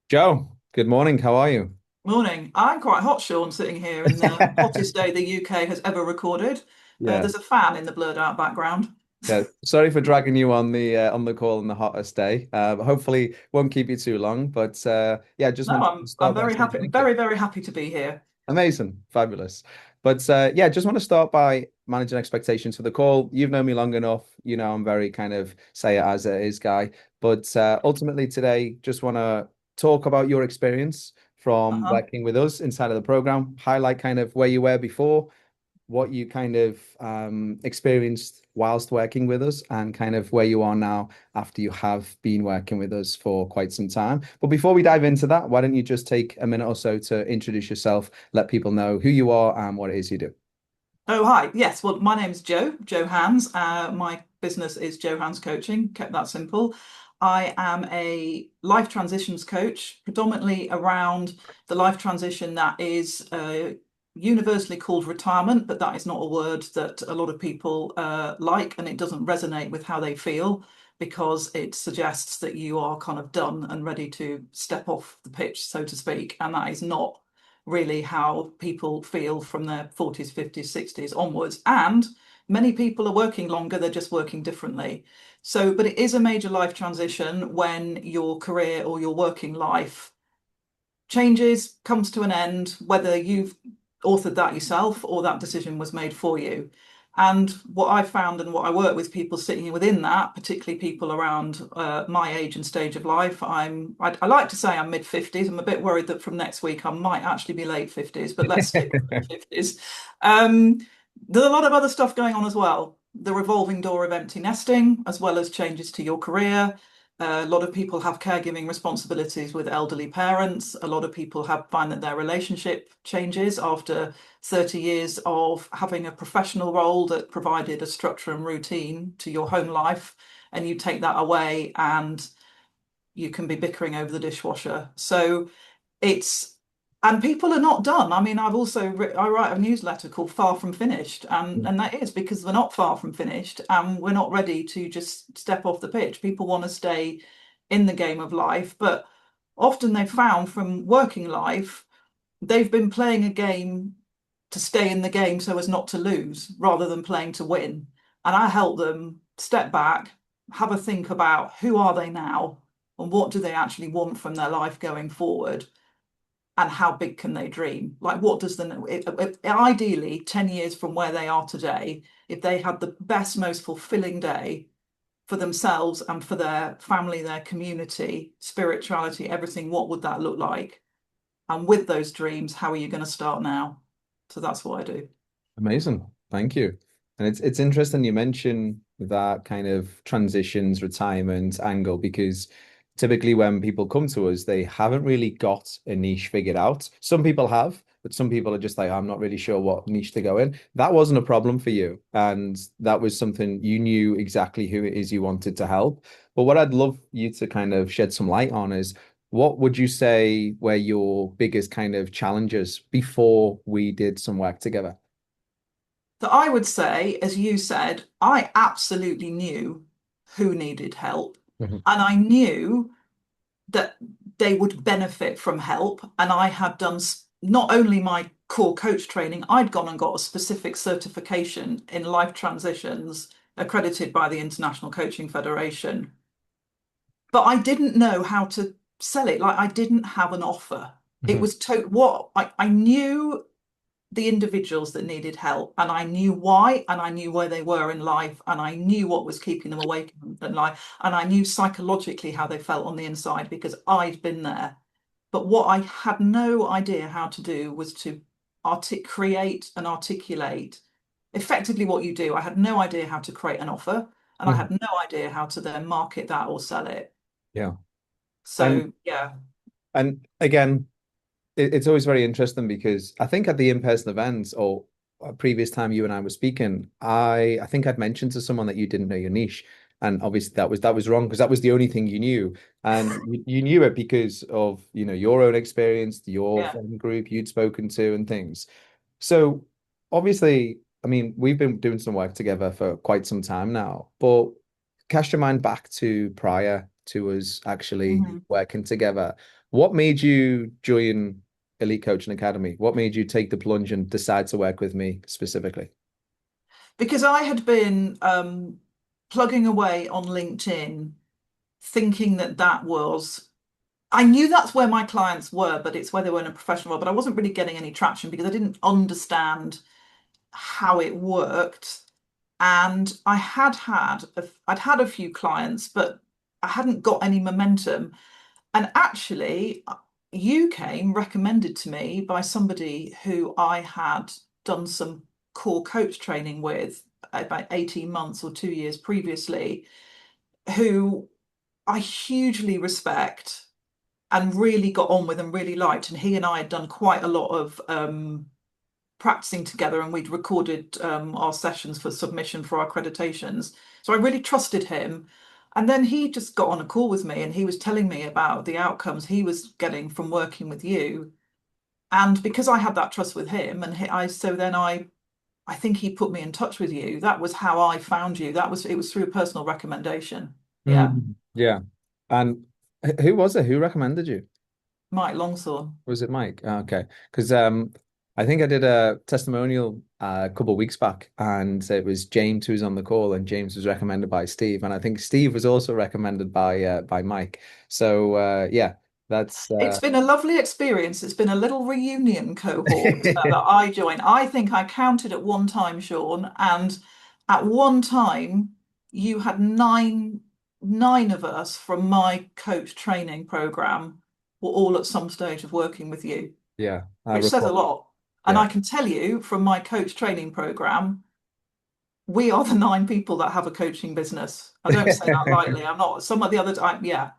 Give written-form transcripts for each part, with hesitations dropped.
Joe, good morning. How are you? Morning. I'm quite hot, Sean, sitting here in the hottest day the UK has ever recorded. Yeah, There's a fan in the blurred out background. yeah. Sorry for dragging you on the call on the hottest day. Hopefully, won't keep you too long. But yeah, just No, wanted to I'm start by very saying happy, thank you. very, very happy to be here. Amazing, fabulous. But yeah, just want to start by managing expectations for the call. You've known me long enough. You know I'm very kind of say it as it is guy. But ultimately today, just want to talk about your experience from Uh-huh. working with us inside of the program, highlight kind of where you were before, what you kind of experienced whilst working with us, and kind of where you are now after you have been working with us for quite some time. But before we dive into that, why don't you just take a minute or so to introduce yourself, let people know who you are and what it is you do. Oh, hi. Yes, well, my name's Joe Hans. My business is Joe Hans Coaching, kept that simple. I am a life transitions coach, predominantly around the life transition that is universally called retirement, but that is not a word that a lot of people like, and it doesn't resonate with how they feel because it suggests that you are kind of done and ready to step off the pitch, so to speak, and that is not really how people feel from their 40s, 50s, 60s onwards. And many people are working longer, they're just working differently. So, but it is a major life transition when your career or your working life changes, comes to an end, whether you've authored that yourself or that decision was made for you. And what I found and what I work with people sitting within that, particularly people around my age and stage of life, I like to say I'm mid 50s. I'm a bit worried that from next week I might actually be late 50s, but let's stick with mid 50s. Um, there's a lot of other stuff going on as well. The revolving door of empty nesting, as well as changes to your career. A lot of people have caregiving responsibilities with elderly parents. A lot of people find that their relationship changes after 30 years of having a professional role that provided a structure and routine to your home life, and you take that away and you can be bickering over the dishwasher. So it's and people are not done. I mean, I write a newsletter called Far From Finished, and that is because we're not far from finished, and we're not ready to just step off the pitch. People want to stay in the game of life, but often they've found from working life they've been playing a game to stay in the game so as not to lose, rather than playing to win. And I help them step back, have a think about who are they now, and what do they actually want from their life going forward and how big can they dream? Like, what does ideally 10 years from where they are today, if they had the best, most fulfilling day for themselves and for their family, their community, spirituality, everything, what would that look like? And with those dreams, how are you going to start now? So that's what I do. Amazing. Thank you. And it's interesting you mention that kind of transitions, retirement angle, because typically when people come to us, they haven't really got a niche figured out. Some people have, but some people are just like, I'm not really sure what niche to go in. That wasn't a problem for you. And that was something you knew exactly who it is you wanted to help. But what I'd love you to kind of shed some light on is what would you say were your biggest kind of challenges before we did some work together? So I would say, as you said, I absolutely knew who needed help. Mhm. And I knew that they would benefit from help. And I had done not only my core coach training, I'd gone and got a specific certification in life transitions accredited by the International Coaching Federation. But I didn't know how to sell it. Like, I didn't have an offer. It Mhm. was what I knew the individuals that needed help, and I knew why, and I knew where they were in life, and I knew what was keeping them awake in life, and I knew psychologically how they felt on the inside because I'd been there. But what I had no idea how to do was to create and articulate effectively what you do. I had no idea how to create an offer, and I Mhm. had no idea how to then market that or sell it. Yeah. And So yeah, and again, it's always very interesting because I think at the in-person events or a previous time you and I were speaking, I think I'd mentioned to someone that you didn't know your niche. And obviously that was wrong because that was the only thing you knew. And you knew it because of, your own experience, your yeah. friend group you'd spoken to and things. So obviously, I mean, we've been doing some work together for quite some time now, but cast your mind back to prior to us actually Mhm. working together. What made you join Elite Coaching Academy? What made you take the plunge and decide to work with me specifically? Because I had been plugging away on LinkedIn, thinking that that was, I knew that's where my clients were, but it's where they were in a professional role. But I wasn't really getting any traction because I didn't understand how it worked. And I'd had a few clients, but I hadn't got any momentum. And actually, you came recommended to me by somebody who I had done some core coach training with about 18 months or 2 years previously, who I hugely respect and really got on with and really liked. And he and I had done quite a lot of practicing together, and we'd recorded our sessions for submission for our accreditations. So I really trusted him. And then he just got on a call with me and he was telling me about the outcomes he was getting from working with you. And because I had that trust with him, and so then I think he put me in touch with you. That was how I found you. It was through a personal recommendation. Yeah, Yeah. And who was it? Who recommended you? Mike Longthorn. Was it Mike? Oh, okay. Because I think I did a testimonial a couple of weeks back, and it was James who was on the call, and James was recommended by Steve, and I think Steve was also recommended by Mike. So yeah, that's It's been a lovely experience. It's been a little reunion cohort that I joined. I think I counted at one time, Sean, and at one time you had nine of us from my coach training program were all at some stage of working with you, yeah, I which says a recall. lot. And Yeah. I can tell you from my coach training program, we are the nine people that have a coaching business. I don't say that lightly. I'm not some of the other time, yeah.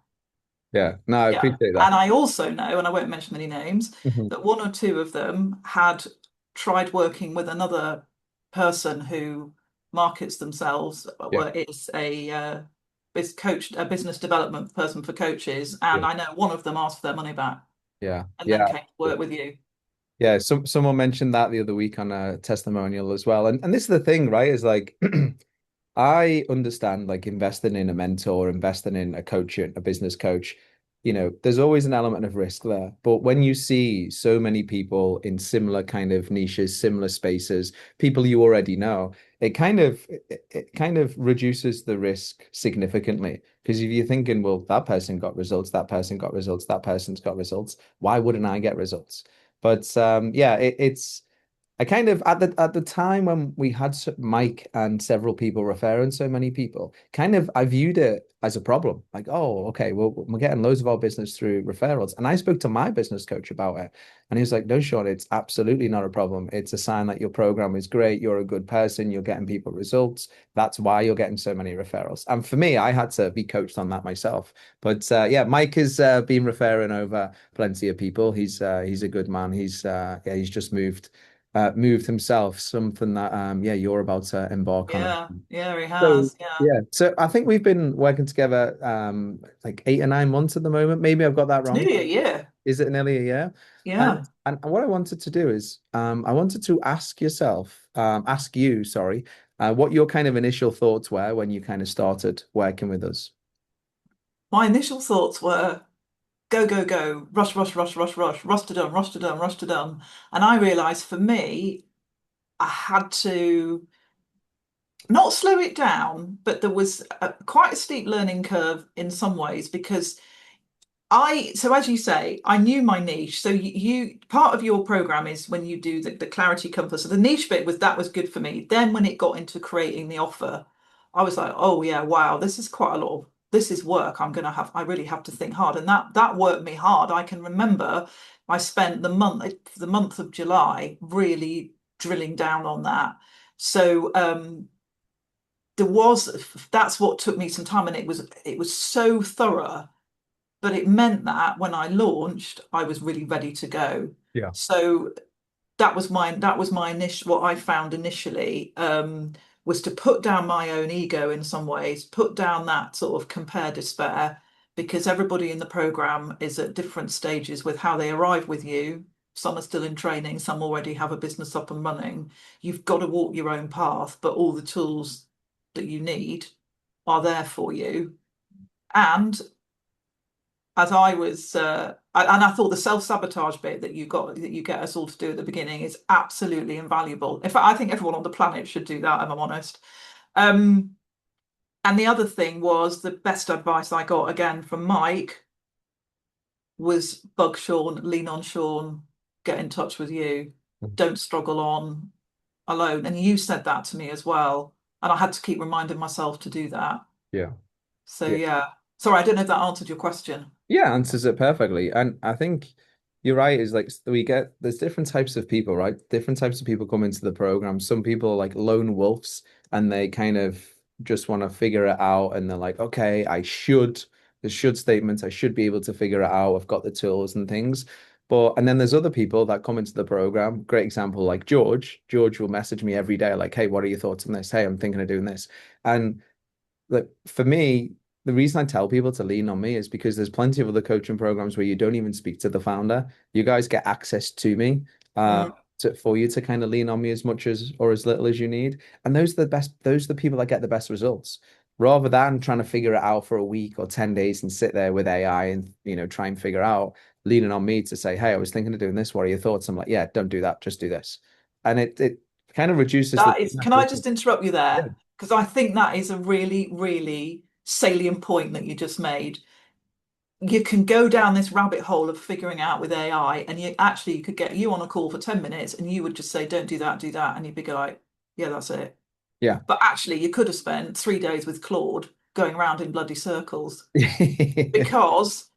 Yeah. No, I Yeah. appreciate that. And I also know, and I won't mention any names, Mhm. that one or two of them had tried working with another person who markets themselves, Yeah. well, is a business development person for coaches. Yeah. And I know one of them asked for their money back Yeah. and then Yeah. came to work with you. Yeah, someone mentioned that the other week on a testimonial as well. And this is the thing, right? Is like I understand like investing in a mentor, investing in a coach, a business coach, there's always an element of risk there. But when you see so many people in similar kind of niches, similar spaces, people you already know, it kind of reduces the risk significantly. Because if you're thinking, well, that person got results, that person got results, that person's got results, why wouldn't I get results? But yeah, it's I kind of at the time when we had Mike and several people referring so many people, kind of I viewed it as a problem. Like, oh, okay, well, we're getting loads of our business through referrals. And I spoke to my business coach about it, and he was like, no, Sean, it's absolutely not a problem. It's a sign that your program is great. You're a good person. You're getting people results. That's why you're getting so many referrals. And for me, I had to be coached on that myself. But yeah, Mike has been referring over plenty of people. He's a good man. Yeah, he's just moved himself, something that yeah, you're about to embark on. Yeah, yeah, he So has. Yeah. yeah, so I think we've been working together like 8 or 9 months at the moment. Maybe I've got that It's wrong. nearly a year. Is it nearly a year? Yeah. And what I wanted to do is I wanted to ask you, sorry, what your kind of initial thoughts were when you kind of started working with us. My initial thoughts were go, go, go, rush, rush, rush, rush, rush, rush to done, rush to done, rush to done. And I realized for me, I had to not slow it down, but there was quite a steep learning curve in some ways because so as you say, I knew my niche. So part of your program is when you do the clarity compass. So the niche bit that was good for me. Then when it got into creating the offer, I was like, oh yeah, wow, this is quite a lot of this is work. I really have to think hard. And that worked me hard. I can remember I spent the month of July really drilling down on that. So there was that's what took me some time and it was so thorough, but it meant that when I launched, I was really ready to go. Yeah. So that was my initial what I found initially was to put down my own ego in some ways, put down that sort of compare despair, because everybody in the program is at different stages with how they arrive with you. Some are still in training, some already have a business up and running. You've got to walk your own path, but all the tools that you need are there for you. And as I was, and I thought the self-sabotage bit that you get us all to do at the beginning is absolutely invaluable. In fact, I think everyone on the planet should do that, if I'm honest. Um, and the other thing was the best advice I got again from Mike was bug Sean, lean on Sean, get in touch with you, don't struggle on alone. And you said that to me as well. And I had to keep reminding myself to do that. Yeah. So Yeah. yeah. Sorry, I don't know if that answered your question. Yeah, answers it perfectly. And I think you're right, is like there's different types of people, right? Different types of people come into the program. Some people are like lone wolves and they kind of just want to figure it out and they're like, okay, the should statements, I should be able to figure it out. I've got the tools and things. And then there's other people that come into the program. Great example, like George. George will message me every day, like, hey, what are your thoughts on this? Hey, I'm thinking of doing this. And like for me, the reason I tell people to lean on me is because there's plenty of other coaching programs where you don't even speak to the founder. You guys get access to me Mm. for you to kind of lean on me as much as or as little as you need. And those are the best, those are the people that get the best results. Rather than trying to figure it out for a week or 10 days and sit there with AI and try and figure out, leaning on me to say, hey, I was thinking of doing this. What are your thoughts? I'm like, yeah, don't do that, just do this. And it kind of reduces the That is, can I just interrupt you yeah. there? Because I think that is a really, really salient point that you just made. You can go down this rabbit hole of figuring out with AI, and you could get you on a call for 10 minutes and you would just say, don't do that. And you'd be like, yeah, that's it. Yeah. But actually, you could have spent 3 days with Claude going around in bloody circles because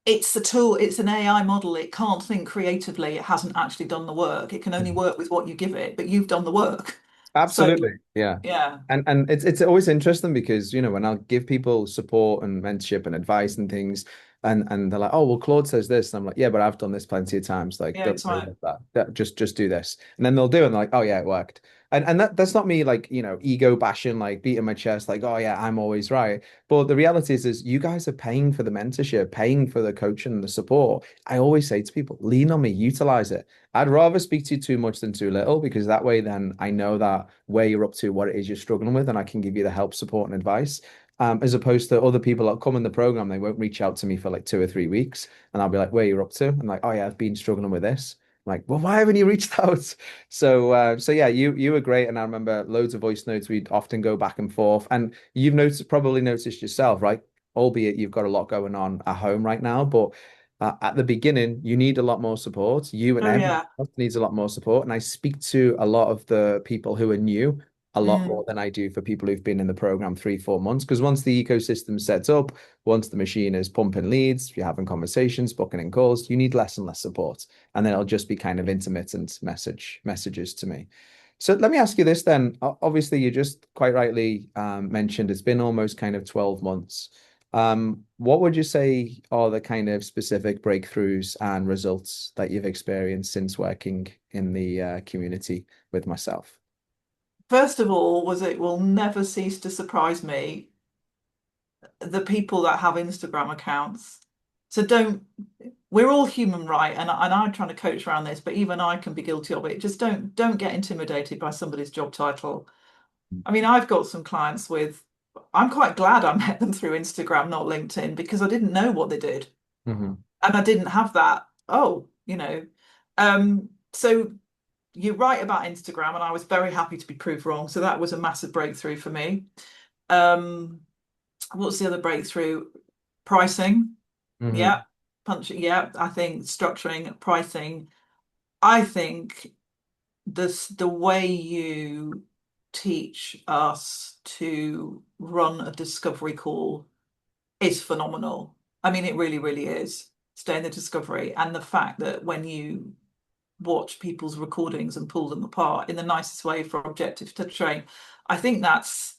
it's the tool, it's an AI model. It can't think creatively. It hasn't actually done the work. It can only work with what you give it, but you've done the work. So, Absolutely. Yeah. yeah. And it's always interesting because, when I'll give people support and mentorship and advice and things, and they're like, oh, well, Claude says this. And I'm like, yeah, but I've done this plenty of times. Like, Yeah, don't it's worry right. about that. Just do this. And then they'll do it and they're like, oh yeah, it worked. And that's not me like, ego bashing, like beating my chest, like, oh yeah, I'm always right. But the reality is you guys are paying for the mentorship, paying for the coaching and the support. I always say to people, lean on me, utilize it. I'd rather speak to you too much than too little because that way then I know that where you're up to, what it is you're struggling with, and I can give you the help, support, and advice. As opposed to other people that come in the program, they won't reach out to me for like 2 or 3 weeks, and I'll be like, "Where you're up to?" And like, "Oh yeah, I've been struggling with this." I'm like, well, why haven't you reached out? So yeah, you were great, and I remember loads of voice notes. We'd often go back and forth, and you've probably noticed yourself, right? Albeit you've got a lot going on at home right now, but at the beginning, you need a lot more support. You and Oh, everyone yeah. else needs a lot more support. And I speak to a lot of the people who are new a lot more Mm. than I do for people who've been in the program 3, 4 months. Because once the ecosystem sets up, once the machine is pumping leads, you're having conversations, booking in calls, you need less and less support. And then it'll just be kind of intermittent messages to me. So let me ask you this then. Obviously, you just quite rightly mentioned it's been almost kind of 12 months. What would you say are the kind of specific breakthroughs and results that you've experienced since working in the community with myself? First of all, was it will never cease to surprise me the people that have Instagram accounts. So don't, we're all human, right? And I'm trying to coach around this, but even I can be guilty of it. Just don't get intimidated by somebody's job title. I mean, I've got some clients with, I'm quite glad I met them through Instagram, not LinkedIn, because I didn't know what they did. Hmm. And I didn't have that, oh, you know. So you're right about Instagram, and I was very happy to be proved wrong. So that was a massive breakthrough for me. Um, what's the other breakthrough? Pricing. Hmm. Yeah. Punching. Yeah. I think structuring pricing. I think the way you teach us to run a discovery call is phenomenal. I mean, it really, really is. Stay in the discovery. And the fact that when you watch people's recordings and pull them apart in the nicest way for objective to train, I think that's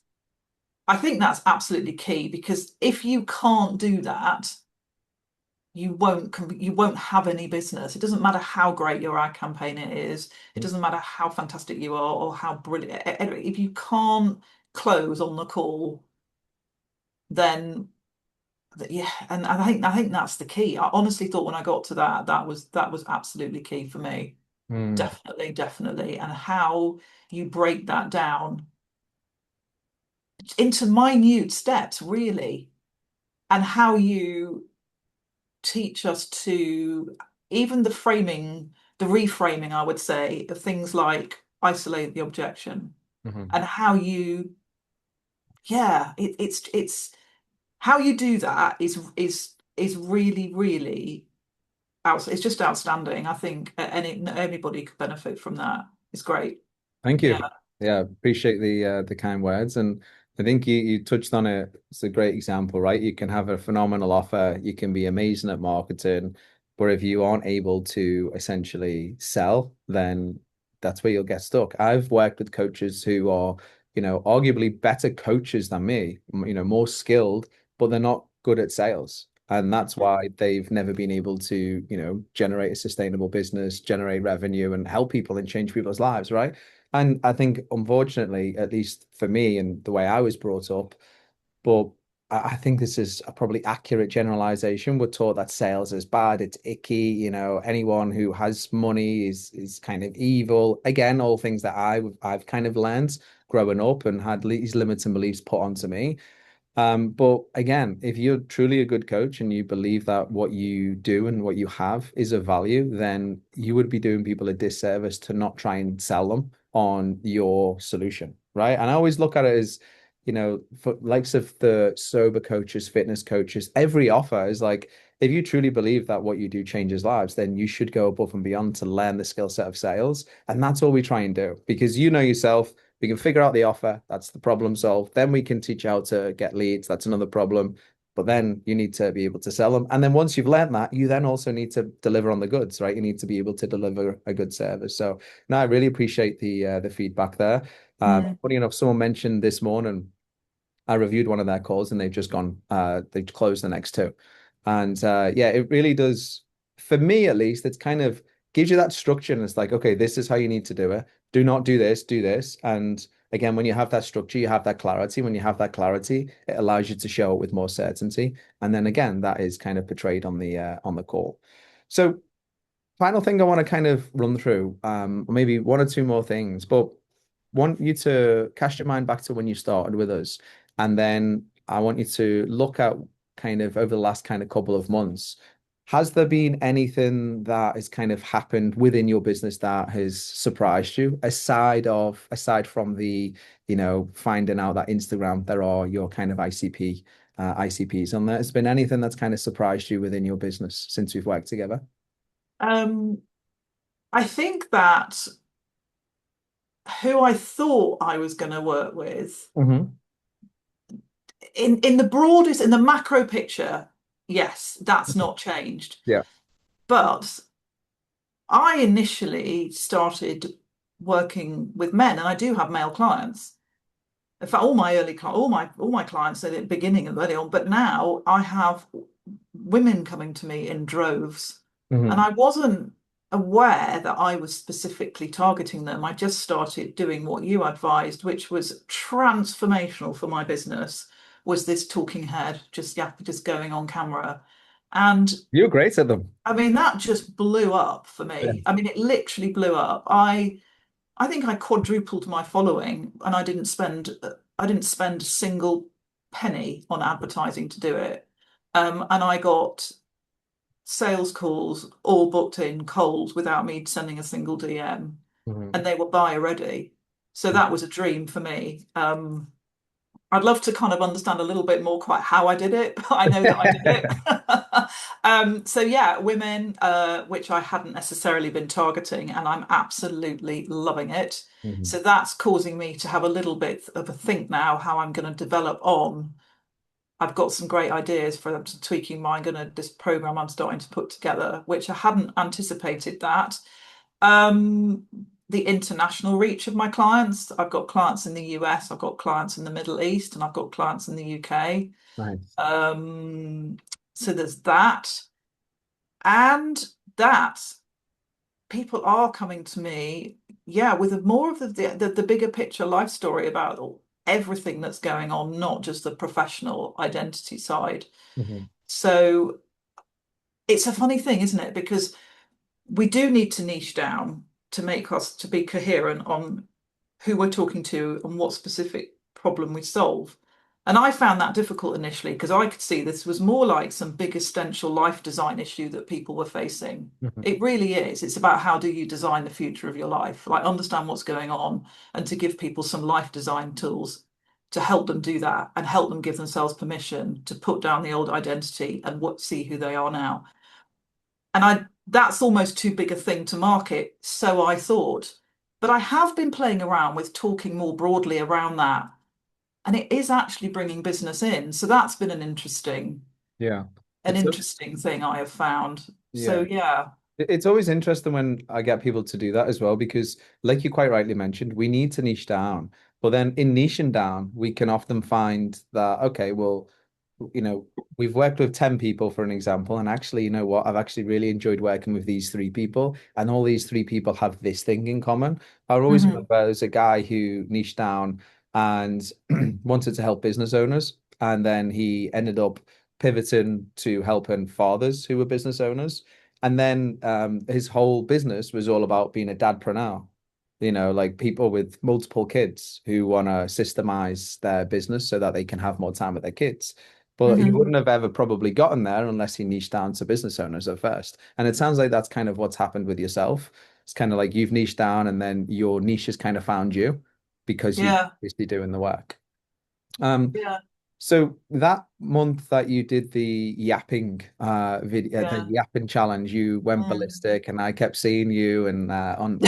I think that's absolutely key because if you can't do that, you won't have any business. It doesn't matter how great your ad campaign is. It doesn't matter how fantastic you are or how brilliant. If you can't close on the call, then yeah, and I think that's the key. I honestly thought when I got to that was absolutely key for me. Mm. Definitely, definitely. And how you break that down into minute steps, really, and how you teach us to even the reframing, I would say, of things like isolate the objection Hmm. and how it's how you do that is really, really it's just outstanding. I think anybody could benefit from that. It's great. Thank Yeah. you. Yeah, appreciate the kind words. And I think you touched on it. It's a great example, right? You can have a phenomenal offer, you can be amazing at marketing, but if you aren't able to essentially sell, then that's where you'll get stuck. I've worked with coaches who are, arguably better coaches than me, more skilled, but they're not good at sales. And that's why they've never been able to, generate a sustainable business, generate revenue, and help people and change people's lives, right? And I think, unfortunately, at least for me and the way I was brought up, but I think this is a probably accurate generalization. We're taught that sales is bad, it's icky, anyone who has money is kind of evil. Again, all things that I've kind of learned growing up and had these limits and beliefs put onto me. But again, if you're truly a good coach and you believe that what you do and what you have is of value, then you would be doing people a disservice to not try and sell them on your solution, right? And I always look at it as, for likes of the sober coaches, fitness coaches, every offer is like, if you truly believe that what you do changes lives, then you should go above and beyond to learn the skill set of sales. And that's all we try and do because you know yourself, we can figure out the offer. That's the problem solved. Then we can teach you how to get leads. That's another problem. But then you need to be able to sell them. And then once you've learned that, you then also need to deliver on the goods, right? You need to be able to deliver a good service. So no, I really appreciate the feedback there. Mm. Funny enough, someone mentioned this morning I reviewed one of their calls and they've just gone, they've closed the next two. And yeah, it really does, for me at least, it's kind of gives you that structure and it's like, okay, this is how you need to do it. Do not do this, do this. And again, when you have that structure, you have that clarity. When you have that clarity, it allows you to show it with more certainty. And then again, that is kind of portrayed on the call. So final thing I want to kind of run through, maybe one or two more things, but want you to cast your mind back to when you started with us. And then I want you to look at kind of over the last kind of couple of months. Has there been anything that has kind of happened within your business that has surprised you, aside from the, finding out that Instagram, there are your kind of ICPs on there? Has there been anything that's kind of surprised you within your business since we've worked together? Um, I think that who I thought I was going to work with Hmm. in the broadest, in the macro picture, yes, that's not changed. Yeah. But I initially started working with men, and I do have male clients. In fact, all my clients at the beginning and early on, but now I have women coming to me in droves, and Hmm. I wasn't aware that I was specifically targeting them. I just started doing what you advised, which was transformational for my business. Was this talking head just going on camera, and You're great at them. I mean that just blew up for Yeah. me. I mean it literally blew up. I think I quadrupled my following, and I didn't spend a single penny on advertising to do it. And I got sales calls all booked in cold without me sending a single DM, Mhm. and they were buyer ready. So that was a dream for me. I'd love to kind of understand a little bit more quite how I did it, but I know that I did it. So yeah, women, which I hadn't necessarily been targeting, and I'm absolutely loving it. Mhm. So that's causing me to have a little bit of a think now how I'm going to develop on. I've got some great ideas for tweaking this program I'm starting to put together, which I hadn't anticipated that. Um, the international reach of my clients. I've got clients in the US, I've got clients in the Middle East, and I've got clients in the UK. Nice. Um, so there's that. And that people are coming to me, yeah, with more of the bigger picture life story about everything that's going on, not just the professional identity side. Mhm. So it's a funny thing, isn't it? Because we do need to niche down to make us to be coherent on who we're talking to and what specific problem we solve. And I found that difficult initially because I could see this was more like some big existential life design issue that people were facing. Mhm. It really is. It's about how do you design the future of your life, like understand what's going on and to give people some life design tools to help them do that and help them give themselves permission to put down the old identity and see who they are now. And that's almost too big a thing to market, so I thought. But I have been playing around with talking more broadly around that, and it is actually bringing business in. So that's been Yeah. an It's interesting thing I have found. So yeah. yeah. It's always interesting when I get people to do that as well, because, like you quite rightly mentioned, we need to niche down. But then in niching down, we can often find that, okay, well, you know, we've worked with 10 people, for an example, and actually, you know what, I've actually really enjoyed working with these three people, and all these three people have this thing in common. I always Hmm. remember there's a guy who niched down and wanted to help business owners, and then he ended up pivoting to helping fathers who were business owners. And then his whole business was all about being a dadpreneur. You know, like people with multiple kids who want to systemize their business so that they can have more time with their kids. But he Hmm. wouldn't have ever probably gotten there unless he niched down to business owners at first. And it sounds like that's kind of what's happened with yourself. It's kind of like you've niched down and then your niche has kind of found you because you've Yeah. obviously doing the work. Um, Yeah. so that month that you did the yapping video, the Yeah. yapping challenge, you went Mm. ballistic, and I kept seeing you and on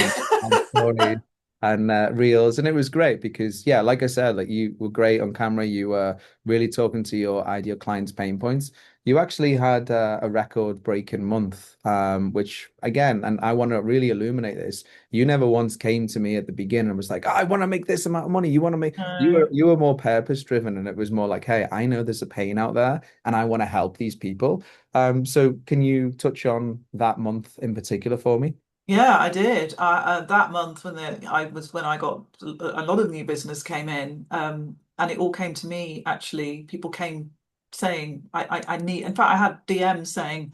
stories and reels, and it was great because yeah, like I said, like you were great on camera. You were really talking to your ideal clients' pain points. You actually had a record-breaking month, which again, and I want to really illuminate this. You never once came to me at the beginning and was like, "Oh, I want to make this amount of money. You want to make." No. You were more purpose driven, and it was more like, hey, I know there's a pain out there, and I want to help these people. So can you touch on that month in particular for me? Yeah, I did. That month when I got a lot of new business came in, and it all came to me actually. People came saying I need. In fact, I had DMs saying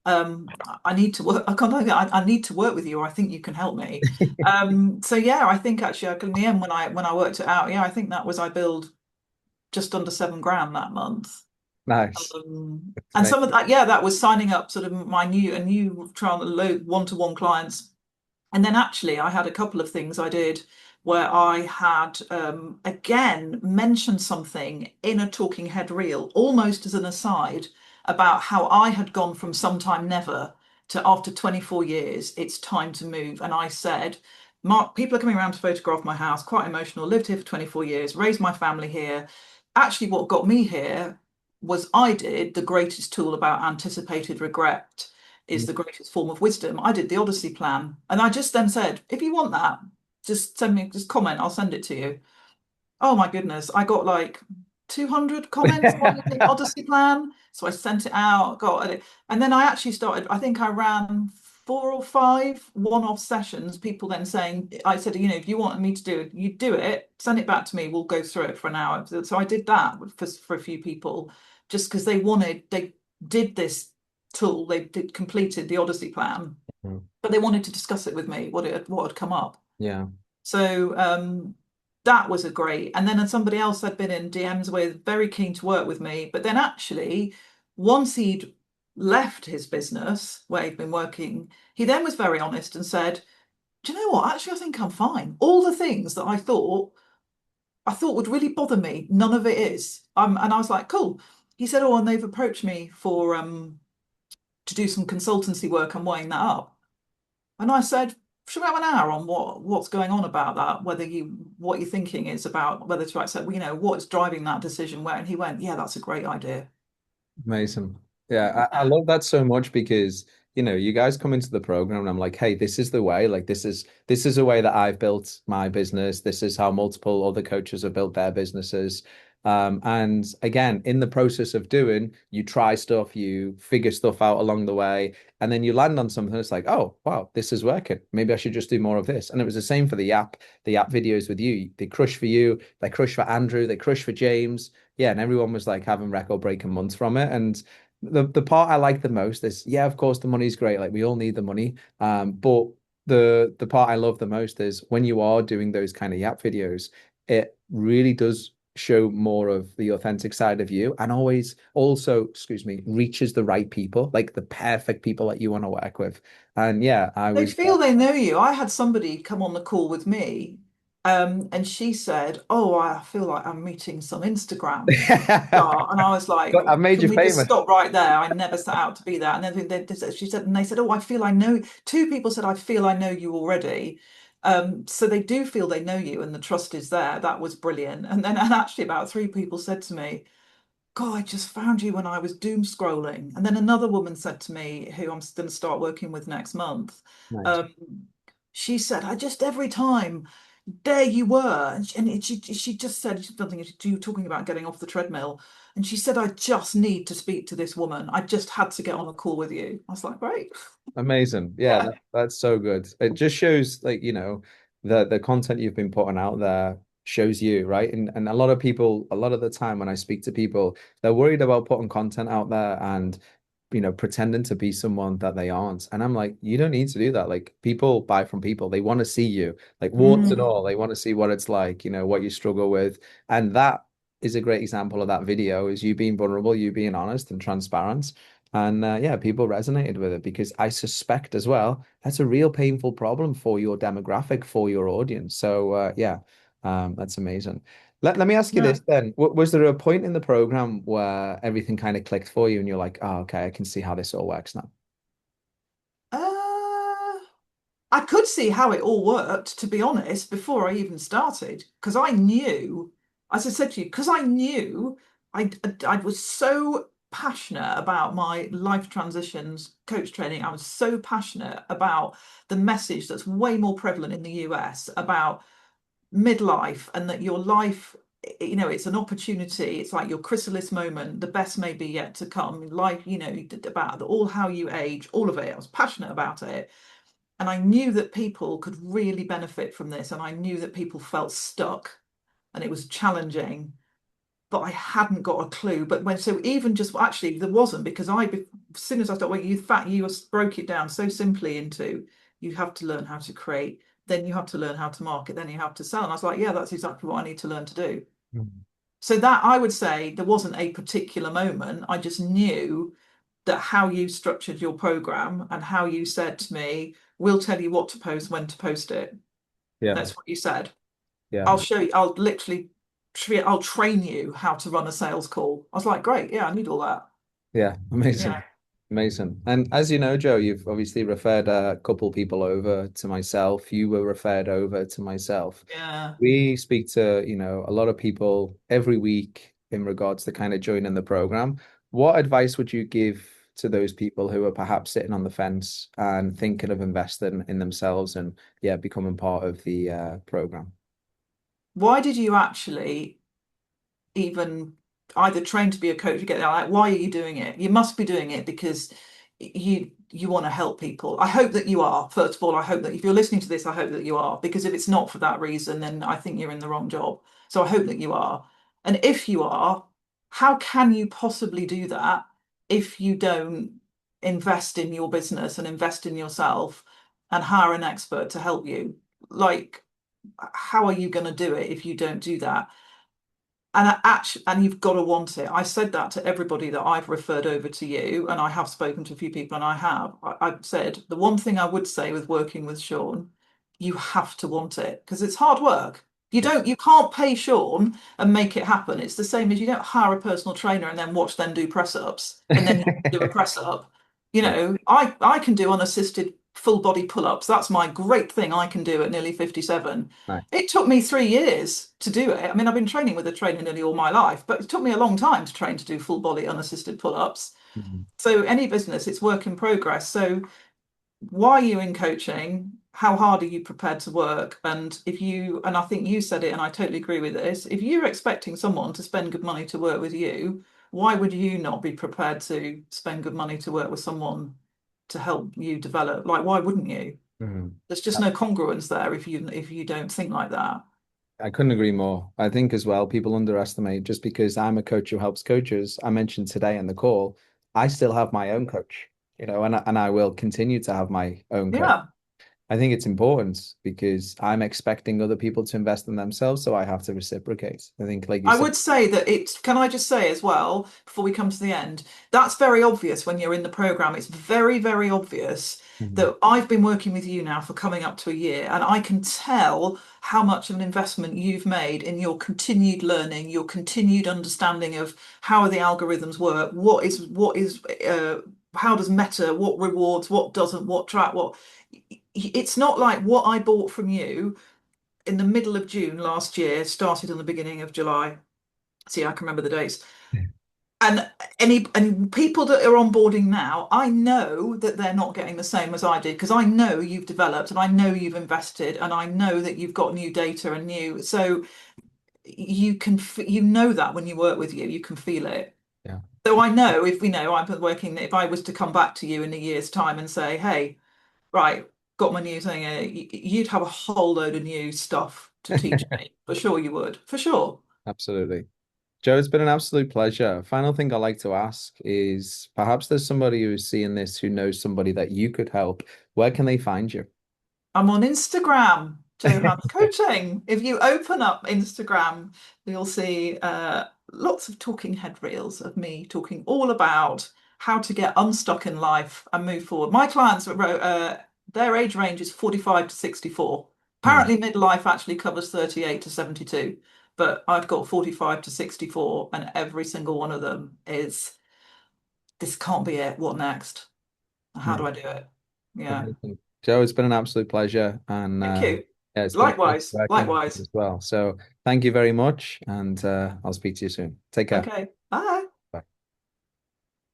I need to work. I can't. I need to work with you. Or I think you can help me. So yeah, I think actually, in the end, when I worked it out, yeah, I think that was I billed just under 7 grand that month. Nice. And Mate. some of that, yeah, that was signing up sort of my new trial load one-to-one clients. And then actually, I had a couple of things I did where I had again mentioned something in a talking head reel, almost as an aside, about how I had gone from sometime never to after 24 years, it's time to move. And I said, Mark, people are coming around to photograph my house, quite emotional, lived here for 24 years, raised my family here. Actually, what got me here was I did the greatest tool about anticipated regret is the greatest form of wisdom. I did the Odyssey plan. And I just then said, if you want that, just send me, just comment, I'll send it to you. Oh my goodness, I got like 200 comments on the Odyssey plan. So I sent it out, got it. And then I actually started, I think I ran 4 or 5 one-off sessions. People then saying, I said, if you wanted me to do it, you do it, send it back to me, we'll go through it for an hour. So I did that for a few people just because they did this tool, completed the Odyssey plan, but they wanted to discuss it with me, what had come up. Yeah. So that was a great. And then somebody else I'd been in DMs with, very keen to work with me. But then actually, once he'd left his business where he'd been working, he then was very honest and said, "Do you know what? Actually, I think I'm fine. All the things that I thought would really bother me, none of it is." And I was like, "Cool." He said, "Oh, and they've approached me for to do some consultancy work. I'm weighing that up." And I said, should we have an hour on what's going on about that? What you're thinking is about whether to accept, what's driving that decision where? And he went, yeah, that's a great idea. Amazing. Yeah, I Yeah. love that so much because, you know, you guys come into the program and I'm like, hey, this is the way. Like this is a way that I've built my business. This is how multiple other coaches have built their businesses. And again, in the process of doing, you try stuff, you figure stuff out along the way, and then you land on something. It's like, oh, wow, this is working. Maybe I should just do more of this. And it was the same for the app videos with you. They crush for you, they crush for Andrew, they crush for James. Yeah, and everyone was like having record breaking months from it. And the part I like the most is, yeah, of course the money's great. Like we all need the money. But the part I love the most is when you are doing those kind of Yap videos, it really does show more of the authentic side of you, and always also, excuse me, reaches the right people, like the perfect people that you want to work with. And yeah, I They was feel they know you. I had somebody come on the call with me, and she said, "Oh, I feel like I'm meeting some Instagram star." And I was like, I've made "Can you we just famous. stop right there? I never set out to be that." And then she said, and they said, "Oh, I feel I know." Two people said, "I feel I know you already." So they do feel they know you, and the trust is there. That was brilliant. And actually, about three people said to me, God, I just found you when I was doom scrolling. And then another woman said to me, who I'm going to start working with next month, Nice. um, she said, I just every time there you were. And she just said something, you were talking about getting off the treadmill. And she said, I just need to speak to this woman. I just had to get on a call with you. I was like, great. Amazing. Yeah, Yeah. that's so good. It just shows like, the content you've been putting out there shows you, right? And a lot of people, a lot of the time when I speak to people, they're worried about putting content out there and pretending to be someone that they aren't. And I'm like, you don't need to do that. Like people buy from people. They want to see you, like warts and all. Mm. They want to see what it's like, what you struggle with. And that is a great example of that video is you being vulnerable, you being honest and transparent. And yeah, people resonated with it because I suspect as well that's a real painful problem for your demographic, for your audience. So yeah, that's amazing. Let me ask you Yeah. this then. Was there a point in the program where everything kind of clicked for you and you're like, oh, okay, I can see how this all works now? Uh, I could see how it all worked, to be honest, before I even started, because I knew, as I said to you, because I knew I was so passionate about my life transitions coach training. I was so passionate about the message that's way more prevalent in the US about midlife and that your life, it's an opportunity. It's like your chrysalis moment. The best may be yet to come. Life, about all how you age, all of it. I was passionate about it. And I knew that people could really benefit from this. And I knew that people felt stuck and it was challenging, but I hadn't got a clue. But so even just actually, there wasn't because as soon as I started, well, you broke it down so simply into you have to learn how to create, then you have to learn how to market, then you have to sell. And I was like, yeah, that's exactly what I need to learn to do. Mhm. So that I would say there wasn't a particular moment. I just knew that how you structured your program and how you said to me, we'll tell you what to post, when to post it. Yeah, That's what you said. yeah, I'll show you, I'll literally, I'll train you how to run a sales call. I was like, great, yeah, I need all that. yeah. Yeah, Amazing. Amazing. And as you know, Joe, you've obviously referred a couple people over to myself. You were referred over to myself. yeah. We speak to, a lot of people every week in regards to kind of joining the program. What advice would you give to those people who are perhaps sitting on the fence and thinking of investing in themselves and yeah, becoming part of the program? Why did you actually even either train to be a coach or get there? Like, why are you doing it? You must be doing it because you want to help people. I hope that you are. First of all, I hope that if you're listening to this, I hope that you are. Because if it's not for that reason, then I think you're in the wrong job. So I hope that you are. And if you are, how can you possibly do that if you don't invest in your business and invest in yourself and hire an expert to help you? Like, how are you going to do it if you don't do that? And you've got to want it. I said that to everybody that I've referred over to you, and I have spoken to a few people, and I've said the one thing I would say with working with Sean, you have to want it because it's hard work. Yeah. You can't pay Sean and make it happen. It's the same as you don't hire a personal trainer and then watch them do press ups and then you do a press up. Yeah. I can do unassisted full body pull ups. That's my great thing I can do at nearly 57. Nice. It took me 3 years to do it. I mean, I've been training with a trainer nearly all my life, but it took me a long time to train to do full body unassisted pull-ups. Mhm. So any business, it's work in progress. So why are you in coaching? How hard are you prepared to work? And I think you said it, and I totally agree with this, if you're expecting someone to spend good money to work with you, why would you not be prepared to spend good money to work with someone to help you develop? Like, why wouldn't you? Mhm. There's just no congruence there if you don't think like that. I couldn't agree more. I think as well, people underestimate just because I'm a coach who helps coaches. I mentioned today in the call, I still have my own coach, and I will continue to have my own coach. Yeah. I think it's important because I'm expecting other people to invest in themselves, so I have to reciprocate. I think, like you I said, would say that it, can I just say as well, before we come to the end, that's very obvious when you're in the program. It's very, very obvious Mhm. that I've been working with you now for coming up to a year, and I can tell how much of an investment you've made in your continued learning, your continued understanding of how the algorithms work, how does meta, what rewards, what doesn't, what track, what. It's not like what I bought from you in the middle of June last year, started in the beginning of July. See, I can remember the dates. And any people that are onboarding now, I know that they're not getting the same as I did because I know you've developed and I know you've invested and I know that you've got new data and new. So you know that when you work with you can feel it. Yeah. So I know if we know I'm working, if I was to come back to you in a year's time and say, hey, right, got my new thing, you'd have a whole load of new stuff to teach me. For sure you would. For sure. Absolutely. Joe, it's been an absolute pleasure. Final thing I like to ask is perhaps there's somebody who's seeing this who knows somebody that you could help. Where can they find you? I'm on Instagram, Johan's Coaching. If you open up Instagram, you'll see lots of talking head reels of me talking all about how to get unstuck in life and move forward. My clients, their age range is 45 to 64. Hmm. Apparently, midlife actually covers 38 to 72, but I've got 45 to 64, and every single one of them is this can't be it. What next? How do I do it? Yeah. Amazing. Joe, it's been an absolute pleasure. And Thank you. yeah, it's been a pleasure Likewise. working with you Likewise. as well. So thank you very much. And I'll speak to you soon. Take care. Okay. Bye.